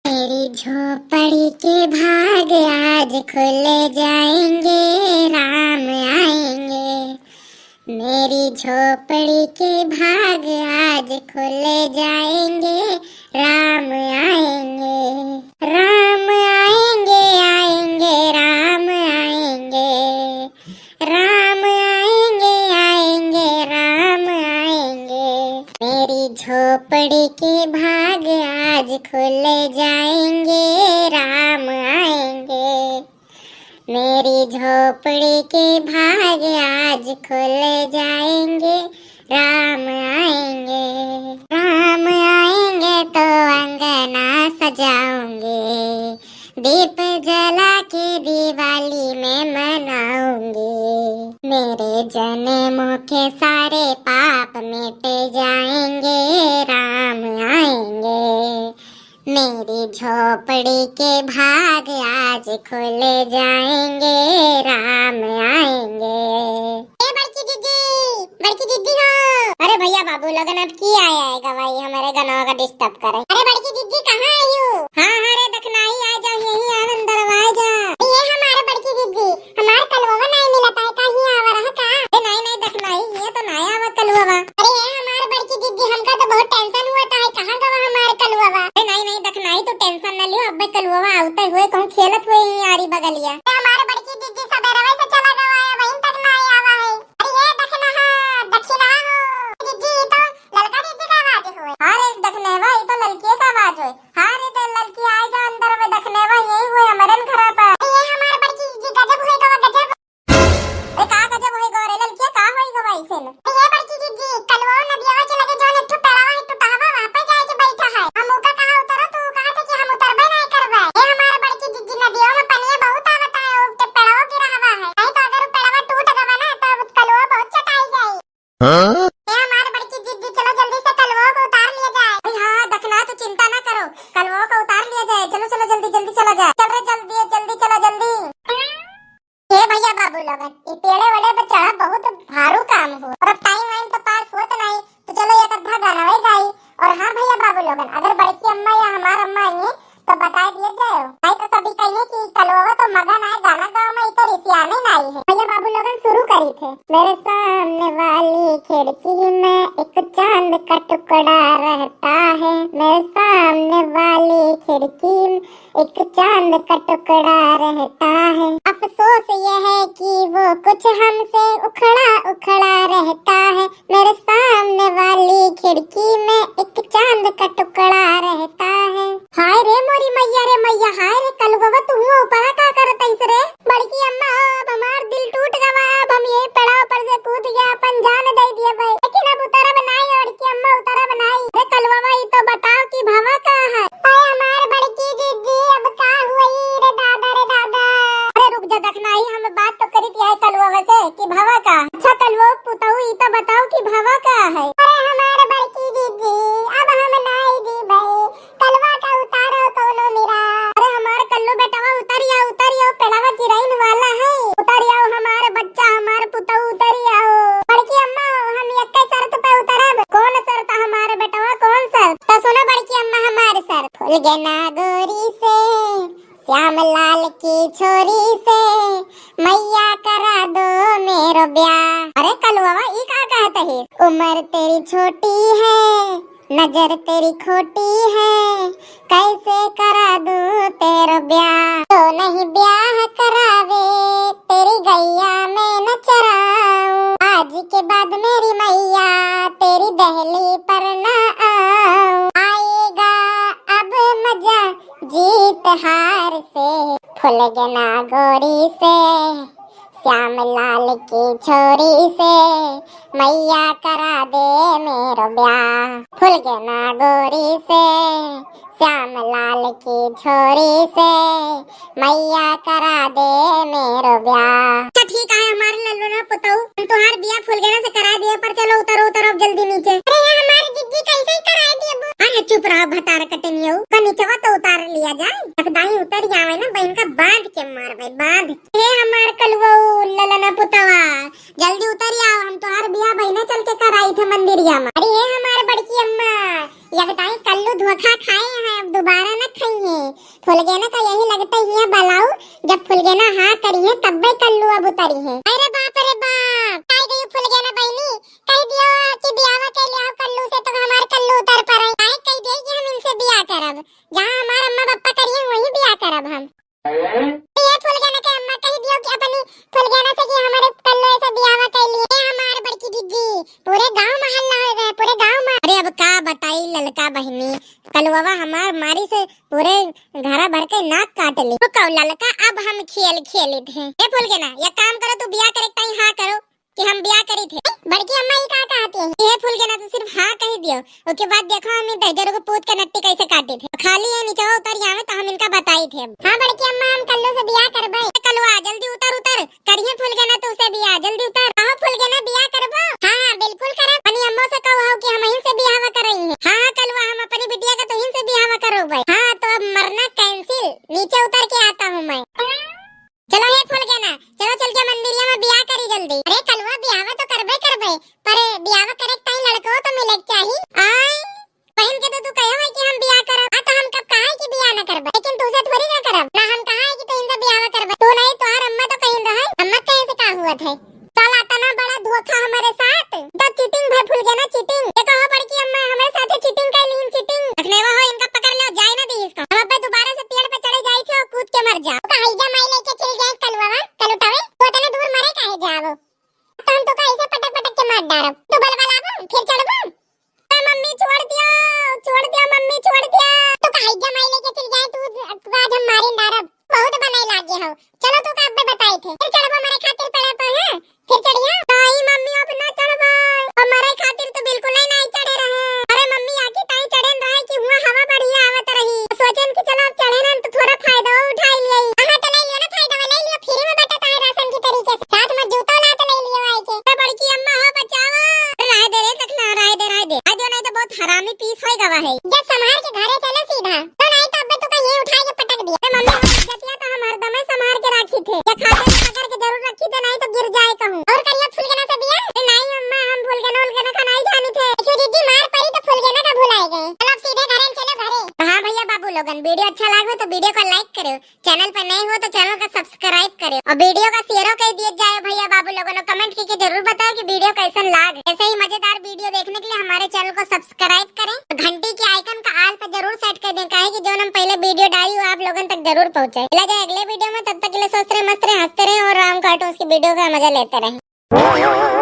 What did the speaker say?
मेरी झोपड़ी के भाग आज खुल जाएंगे, राम आएंगे। मेरी झोपड़ी के भाग आज खुल जाएंगे, राम आएंगे। राम आएंगे, आएंगे, राम आएंगे। राम आएंगे, आएंगे, राम आएंगे। मेरी झोपड़ी के भाग आज खुल जाएंगे, राम आएंगे। मेरी झोपड़ी के भाग आज खुल जाएंगे, राम आएंगे। राम आएंगे तो अंगना सजाऊंगे, दीप जला के दिवाली में मनाऊंगी। मेरे जन्मों के सारे पाप मिट जाएंगे, राम आएंगे। मेरी झोपड़ी के भाग आज खुल जाएंगे, राम आएंगे। बड़की दीदी हो। अरे भैया बाबू लगन अब की आएगा भाई, हमारे गनवा का डिस्टर्ब करे। अरे बड़की दीदी कहाँ आई हो? हाँ रे दखनाई आ जाओ, यही आ अंदर आ जा। ये हमारे बड़की दीदी, हमारे कलवा नहीं मिला था, कहीं आवा रहा का? नहीं दखनाई, ये तो नया आवा कलवा। अरे ये हमारे बड़की दीदी, हमका तो बहुत टेंशन हुआ था, कहाँ गवा हमारे कलवा? नहीं दखनाई तो टेंशन न लियो, अब कलवा आते हुए कहूँ खेलत हुए ही आरी बगलिया। हमारे बड़की दीदी सवेरे से चला गवा है, वहीं तक नहीं आवा है। अरे ये दखना दक्षिणा हो दीदी, तो ललका दीदी का आवाज हुए। हाँ रे दखनेवा, ये तो ललकी का आवाज हुए। हाँ रे तो ललकी आ जा अंदर में, दखनेवा यही हुए अमरन खरा पर। ये हमारे बड़की दीदी गजब हुए गवा, गजब। ए का गजब हुए गवा रे ललकी, का होई गवा इसे न? ये बड़की दीदी कलवा नदियावा के लगे जो एक टुटावा है, टुटावा वहां पे जाके बैठा है। हम ओका कहां उतरो, तू कहा था कि हम उतरबे नहीं करबे। ये हमारे बड़की दीदी नदियों में पानी बहुत आवता है, वो पेड़वा गिरा हवा है। नहीं तो अगर पेड़वा टूट गवा ना तो कलवा बहुत चटाई जाए। ये हमारे बड़की दीदी, चलो जल्दी से कलवा को उतार लिया जाए। हाँ दखना तू चिंता ना करो, कलवा को उतार लिया जाए। चलो चलो जल्दी जल्दी चला जाए। चल रे जल्दी चलो जल्दी। ये भैया बाबू लोगन, ये पेड़े वड़े पे चढ़ा बहुत भारू काम हो, और अब टाइम वाइम तो पास होता नहीं, तो चलो एक अद्धा गाना वही गाई। और हाँ भैया बाबू लोगन, अगर बड़की अम्मा या हमार अम्मा आई तो बता दिए जाए। नहीं तो सभी कहिए कि कलवा तो मगन आए गाना गाँव में, तो रिसियाने नहीं है। भैया बाबू लोगन शुरू करी थे। मेरे सामने वाली खिड़की में एक चांद का टुकड़ा रहता है। मेरे सामने वाली खिड़की में एक चांद का टुकड़ा रहता है। अफसोस यह है कि वो कुछ हमसे उखड़ा उखड़ा रहता है। मेरे सामने वाली खिड़की में एक चांद का टुकड़ा रहता है। हाय रे मोरी मैया रे मैया, हाय रे कलवा तू ऊपर का करत ऐस रे? बड़की अम्मा अब हमार दिल टूट गवा, अब हम ये पेड़ा ऊपर से कूद गया, अपन जान दे दिए भाई। लेकिन अब उतारा बनाई, और की अम्मा उतारा बनाई। रे कलवा भाई तो बताओ कि भवा का है? हाय हमार बड़की दीदी, अब का हुई रे दादा रे दादा। अरे रुक जा दखनाई, हम बात तो करी थी कलवा से कि भवा का। अच्छा कलवा पुताऊ ये तो बताओ कि भवा का है? अरे हमारे बड़की दीदी, अब हम नहीं दी भाई, कलवा का उतारो कोनो मेरा। अरे हमारे कल्लू बेटवा उतरिया पेड़वा चिराइन वाला है, उतरिया हमारे बच्चा, हमारे पुताऊ उतरिया। बड़की अम्मा हम एक शर्त पे उतरब। कौन शर्त हमारे बेटवा, कौन शर्त? तो सुनो बड़की अम्मा हमारे शर्त, फूल गे नागोरी से, श्याम लाल की छोरी से, मैया करा दो मेरो ब्याह। अरे कलवा ये का कहते है? उम्र तेरी छोटी है, नजर तेरी खोटी है, कैसे करा दूं तेरा ब्याह? तो नहीं ब्याह करावे, तेरी गैया मैं न चराऊं। आज के बाद मेरी मैया तेरी दहली पर न आऊं। आएगा अब मजा जीत हार से, फूल गे नागोरी से, श्याम लाल की छोरी से, मैया करा दे मेरो ब्याह। फूल गे नागोरी से, श्याम लाल की छोरी से, मैया करा दे मेरो ब्याह। अच्छा ठीक है हमारे लल्लू ना पुताऊ, तुम्हार बिया फूल गेना से करा दिया, पर चलो उतरो उतरो जल्दी नीचे। अरे ये हमारी दीदी कैसे करा दिए? अरे चुप रहो भतार कटनियो, का नीचेवा तो उतार लिया जाए। दाई उतर जावे ना बहन का, बांध के मार भाई, बांध। हे हमार कलवा ललना भूतवा जल्दी उतर आओ, हम तोहार बिया बहिने चल के कराई थे मंदिरिया में। अरे ये हमारे बड़की अम्मा ये बताई कल्लू धोखा खाए हैं, अब दोबारा न खाइए। फुलगेना का यही लगता है बलाऊ, जब फुलगेना हाँ करी है तब भी कल्लू अब उतरी है। अरे बाप काय गई फुलगेना बहनी, कह दियो कि बियाह के लिए कल्लू से तो हमारे कल्लू उतर पड़े। काय कह दे कि हम इनसे बियाह करब, जहां हमारे अम्मा पापा करिए वही बियाह करब हम। ये फुलगेना के अम्मा कह दियो कि अपनी फुलगेना से कि हमारे कल्लू से बियाह कर लिए। हमारे बड़की दीदी पूरे गांव मोहल्ला हो गए, पूरे गांव में। अरे अब का बताई ललका बहनी, कलुआ हमार मारी से पूरे घरा भर के नाक काट ली। तो कौ ललका अब हम खेल खेली थे। ए फुलगेना ये काम करो, तू बियाह करे ताई हाँ करो कि हम बियाह करी थे। बड़की अम्मा ही का कहती है ये फुलगेना तो सिर्फ हाँ कह दियो, उसके बाद देखो हम इन दहजरों को पूत के नट्टी कैसे काटे थे। खाली है नीचे उतर जावे तो हम इनका बताई थे। हाँ बड़की अम्मा हम कल्लू से बियाह करबे। कलुआ जल्दी उतर उतर करिए फुलगेना तो उसे बियाह, जल्दी उतर। आओ फुलगेना बियाह करबो। हां बिल्कुल करब, अपनी अम्मा से कहो कि हम यहीं से बियाह कर रही हैं। हां कलुआ हम अपनी बिटिया का तो यहीं से बियाह करो भाई। हां तो अब मरना कैंसिल, नीचे उतर के आता हूं मैं। चलो हे फुलगेना चलो चल के मंदिरिया में बियाह करी जल्दी। अरे कलुआ बियाह तो करबे पर बियाह करे ताई लड़को तो मिले चाहिए। आय बहन के तो तू कहो है कि हम बियाह करब, तो हम कब कहा है कि बियाह न करब, लेकिन तू से थोड़ी ना करब ना। हम कहा है कि तू इनसे बियाह करब, तू नहीं तो अम्मा तो कहीं रहे। अम्मा कहे से का हुआ थे साला तना बड़ा धोखा हमारे साथ। तो चीटिंग भाई फुलगेना चीटिंग। ये कहो बड़की अम्मा हमारे साथ चीटिंग कर ली, चीटिंग रखने वो हो इनका पकड़ लो, जाए ना दी इसको। हम अब दोबारा से पेड़ पे चढ़े जाई थे और कूद के मर जा। तो हाईजा माई लेके चल जाए कलवा कल उठावे तो तने दूर मरे काहे जावो। तो हम तो कैसे पटक पटक के मार डारब, तो बलबलाबो फिर चढ़बो। मम्मी छोड़ दिया मम्मी छोड़ दिया। तो हाईजा माई लेके चल जाए तू आज हम मारिन डारब, बहुत बनाई लागे हो। चलो तू का अब बताई थे फिर चढ़बो मारे खातिर पड़ा पर है फिर चढ़िया। नहीं मम्मी अब ना चढ़बो, हमारे खातिर तो बिल्कुल ही नहीं चढ़े रहे। अरे मम्मी आके ताई चढ़न रहे कि हुआ हवा बढ़िया आवत रही, सोचन कि चलो अब चढ़े ना तो थोड़ा फायदा उठा लिए। हां तो ले लियो ना फायदा ले लियो, फ्री में बटा ताई राशन की तरीके से साथ में जूता ला तो ले लियो आई के। अरे बड़की अम्मा हो बचाओ, राय दे रे तकना राय दे आ जो नहीं तो बहुत हरामी पीस होई गवा है। जब संभाल के घरे चले सीधा, तो नहीं तो अब तो कहीं उठा के पटक दिया। मम्मी जतिया तो हम हरदम संभाल के रखी थे, ये खाते में पकड़ के जरूर रखी थे, नहीं तो गिर जाए कहूं। और करिए फुलगेना से बिया। नहीं अम्मा हम फुलगेना का नहीं जानी थे, क्यों दीदी मार पड़ी तो फुलगेना का भुलाए गए। चलो सीधे घरे चलो घरे। हां भैया बाबू लोगन वीडियो अच्छा लगे तो वीडियो को लाइक करो, चैनल पर नए हो तो चैनल को सब्सक्राइब करो और वीडियो का शेयर कर दिया जाए भैया बाबू लोगन। कमेंट करके जरूर बताओ कि वीडियो कैसा लगा। ऐसे ही मजेदार वीडियो देखने के लिए हमारे चैनल को सब्सक्राइब करें, घंटी के आइकन का आल पर जरूर सेट कर दें, काहे कि जो हम पहले वीडियो डाली वो आप लोगों तक जरूर पहुंचे। लगे अगले वीडियो में, तब तक के लिए सोचते रहे, मस्त रहे, हंसते रहे और राम कार्टून्स की वीडियो का मजा लेते रहे।